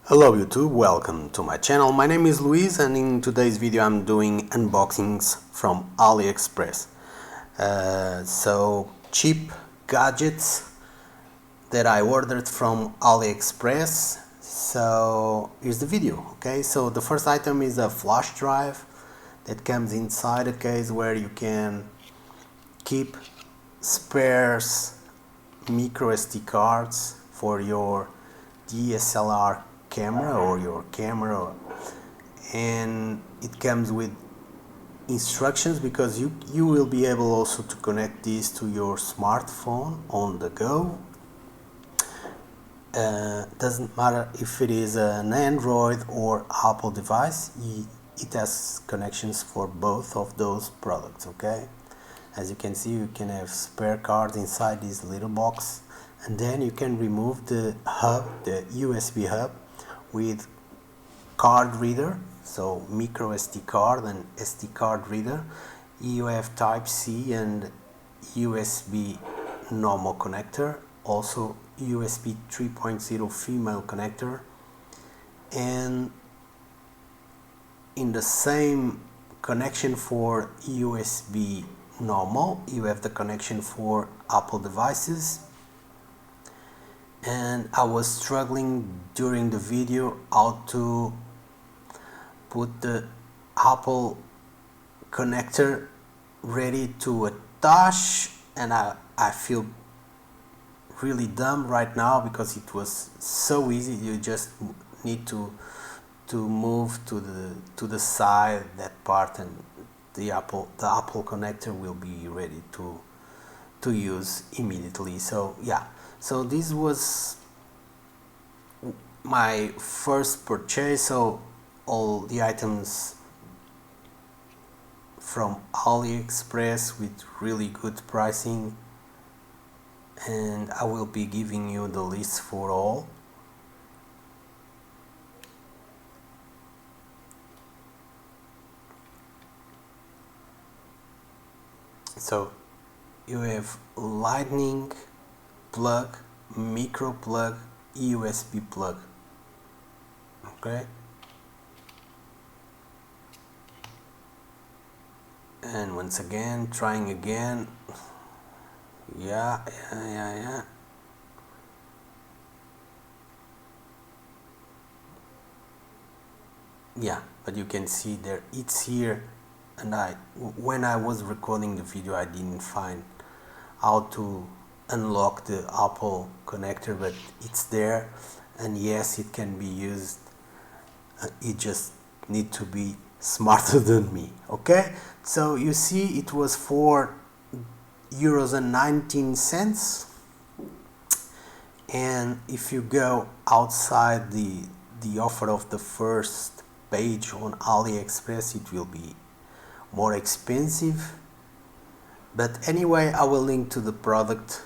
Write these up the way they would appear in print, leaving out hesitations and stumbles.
Hello YouTube, welcome to my channel. My name is Luis and in today's video I'm doing unboxings from Aliexpress. So cheap gadgets that I ordered from Aliexpress. So here's the video, okay? So the first item is a flash drive that comes inside a case where you can keep spares micro SD cards for your DSLR camera or your camera, and it comes with instructions because you will be able also to connect this to your smartphone on the go. Doesn't matter if it is an Android or Apple device, it has connections for both of those products, okay? As you can see, you can have spare cards inside this little box, and then you can remove the hub, the USB hub, with card reader, so micro SD card and SD card reader. You have Type C and USB normal connector, also USB 3.0 female connector, and in the same connection for USB normal you have the connection for Apple devices. And I was struggling during the video how to put the Apple connector ready to attach, and I feel really dumb right now because it was so easy. You just need to move to the side that part, and the Apple connector will be ready to use immediately. So yeah, so this was my first purchase. So all the items from Aliexpress with really good pricing, and I will be giving you the list for all. So you have lightning plug, micro plug, USB plug, okay? And once again, trying again. Yeah. Yeah, but you can see there it's here, and when I was recording the video I didn't find how to unlock the Apple connector, but it's there, and yes, it can be used. You just need to be smarter than me, okay? So you see it was €4.19, and if you go outside the offer of the first page on Aliexpress, it will be more expensive. But anyway, I will link to the product.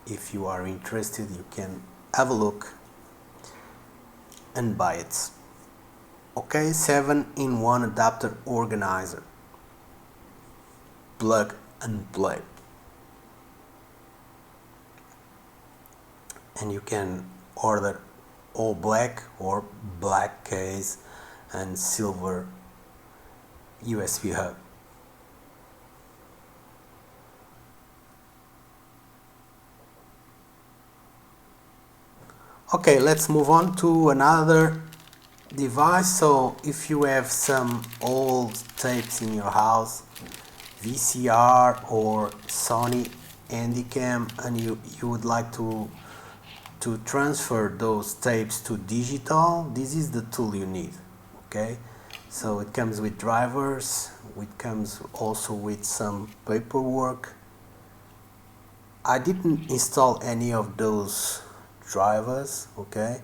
If you are interested, you can have a look and buy it. Okay, 7-in-1 adapter organizer, plug and play, and you can order all black or black case and silver USB hub. Okay, let's move on to another device. So if you have some old tapes in your house, VCR or Sony Handycam, and you would like to transfer those tapes to digital, this is the tool you need, okay? So it comes with drivers, it comes also with some paperwork. I didn't install any of those drivers, okay,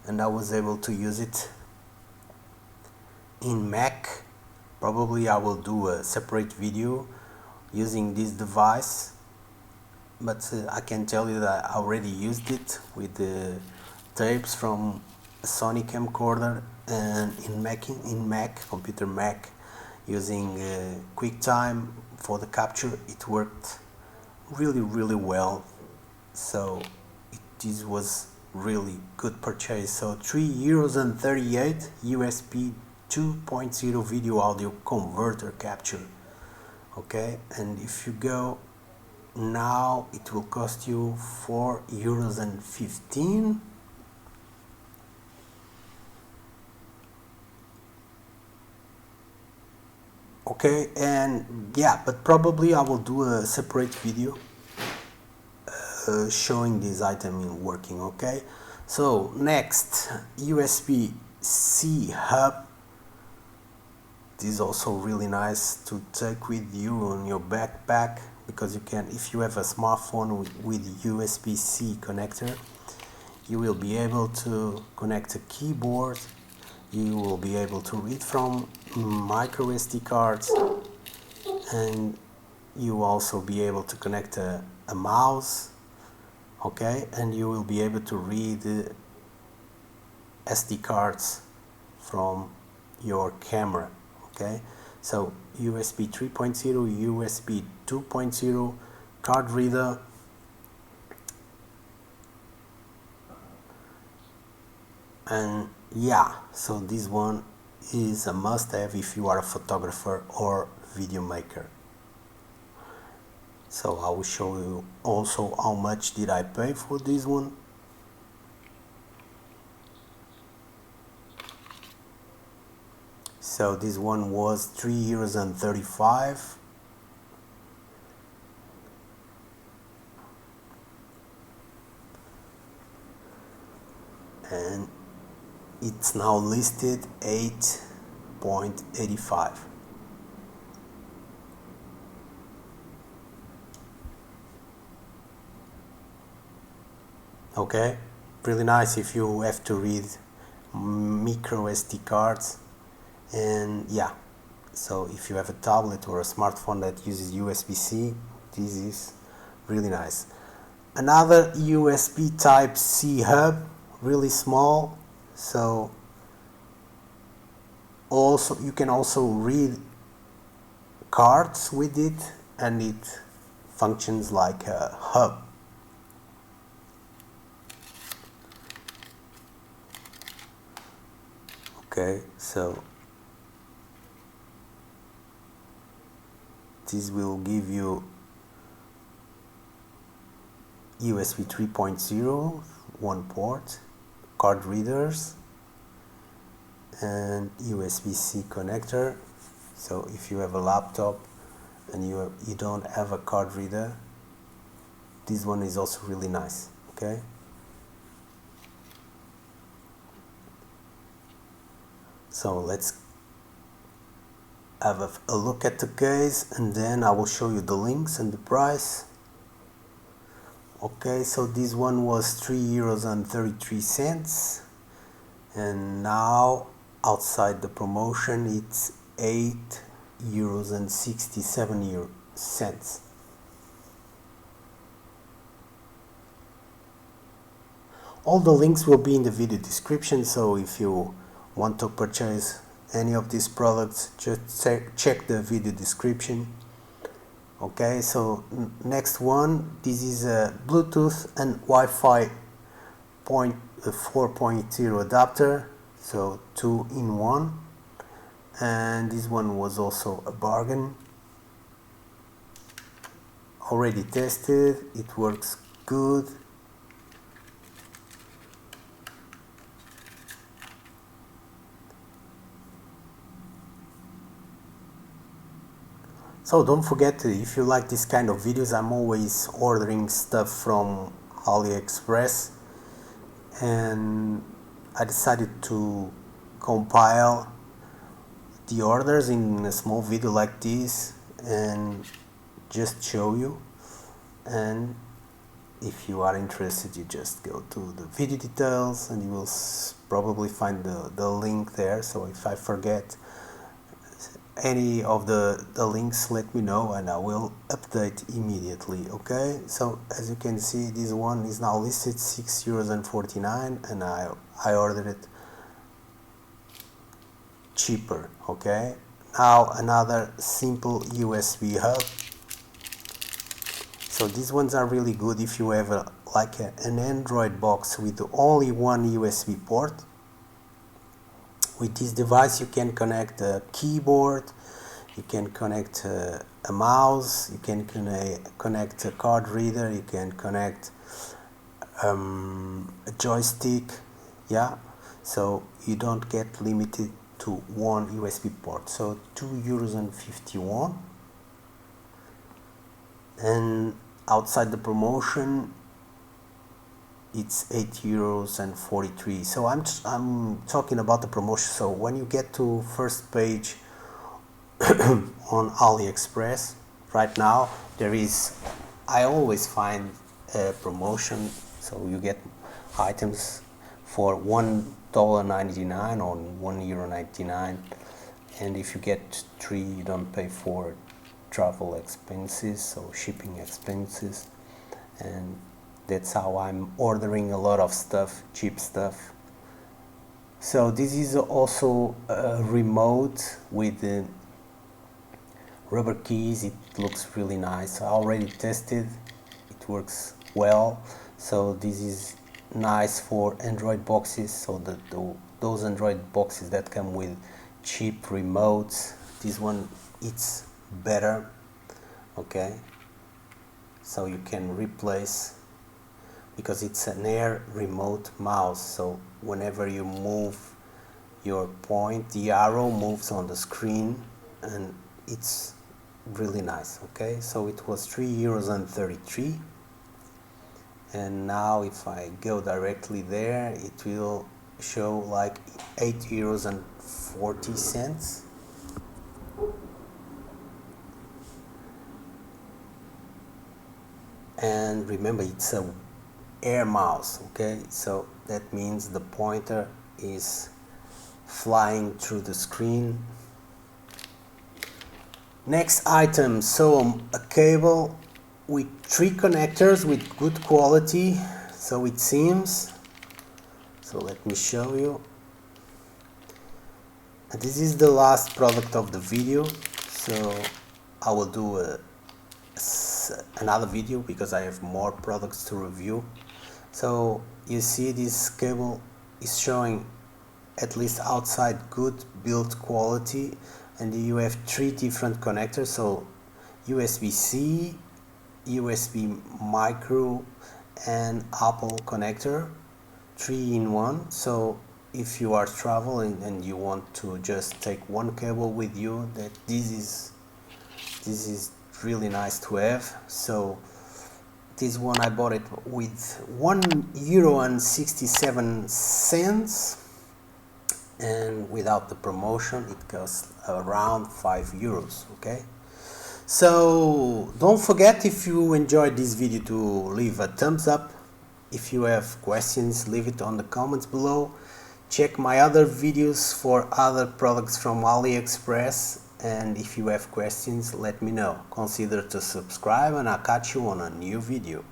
and I was able to use it in Mac. Probably I will do a separate video using this device, but I can tell you that I already used it with the tapes from a Sony camcorder, and in Mac, computer Mac, using QuickTime for the capture. It worked really well. So this was really good purchase. So €3.38 USB 2.0 video audio converter capture. Okay, and if you go now, it will cost you €4.15. Okay, and yeah, but probably I will do a separate video showing this item in working. Okay, so next, USB-C hub. This is also really nice to take with you on your backpack, because you can, if you have a smartphone with USB-C connector, you will be able to connect a keyboard, you will be able to read from micro SD cards, and you will also be able to connect a mouse. Okay, and you will be able to read SD cards from your camera. Okay, so USB 3.0, USB 2.0 card reader, and yeah, so this one is a must-have if you are a photographer or video maker. So I will show you also how much did I pay for this one. So this one was €3.35. And it's now listed 8.85. Okay, really nice if you have to read micro SD cards. And yeah, so if you have a tablet or a smartphone that uses USB-C, this is really nice. Another USB Type-C hub, really small, so also you can also read cards with it, and it functions like a hub. Okay, so this will give you USB 3.0, one port, card readers, and USB-C connector. So if you have a laptop and you don't have a card reader, this one is also really nice. Okay, so let's have a look at the case, and then I will show you the links and the price. Okay, so this one was €3.33, and now outside the promotion it's €8.67. All the links will be in the video description, so if you want to purchase any of these products, just check the video description. Okay, so next one, this is a Bluetooth and Wi-Fi 4.0 adapter, so 2-in-1, and this one was also a bargain. Already tested, it works good. So don't forget, if you like this kind of videos, I'm always ordering stuff from Aliexpress, and I decided to compile the orders in a small video like this and just show you. And if you are interested, you just go to the video details and you will probably find the link there. So if I forget any of the links, let me know and I will update immediately. Okay, so as you can see, this one is now listed €6.49, and I ordered it cheaper. Okay, now another simple USB hub. So these ones are really good if you have like an Android box with only one USB port. With this device you can connect a keyboard, you can connect a mouse, you can connect a card reader, you can connect a joystick, yeah, so you don't get limited to one USB port. So €2.51, and outside the promotion it's €8.43. So I'm talking about the promotion. So when you get to first page on Aliexpress right now, there is, I always find a promotion, so you get items for $1.99 or €1.99, and if you get 3 you don't pay for travel expenses, so shipping expenses, and that's how I'm ordering a lot of stuff, cheap stuff. So this is also a remote with the rubber keys. It looks really nice. I already tested, it works well. So this is nice for Android boxes, so that those Android boxes that come with cheap remotes, this one it's better, okay? So you can replace, because it's an air remote mouse, so whenever you move your point, the arrow moves on the screen, and it's really nice, okay? So it was €3.33, and now if I go directly there, it will show like €8.40. And remember, it's a air mouse, okay? So that means the pointer is flying through the screen. Next item, so a cable with 3 connectors with good quality, so it seems. So let me show you. And this is the last product of the video, so I will do another video because I have more products to review. So you see this cable is showing, at least outside, good build quality, and you have 3 different connectors, so USB-C, USB micro, and Apple connector, 3 in 1. So if you are traveling and you want to just take one cable with you, that this is really nice to have. So this one I bought it with €1.67, and without the promotion it costs around €5, okay? So don't forget, if you enjoyed this video, to leave a thumbs up. If you have questions, leave it on the comments below. Check my other videos for other products from Aliexpress, and if you have questions, let me know. Consider to subscribe, and I'll catch you on a new video.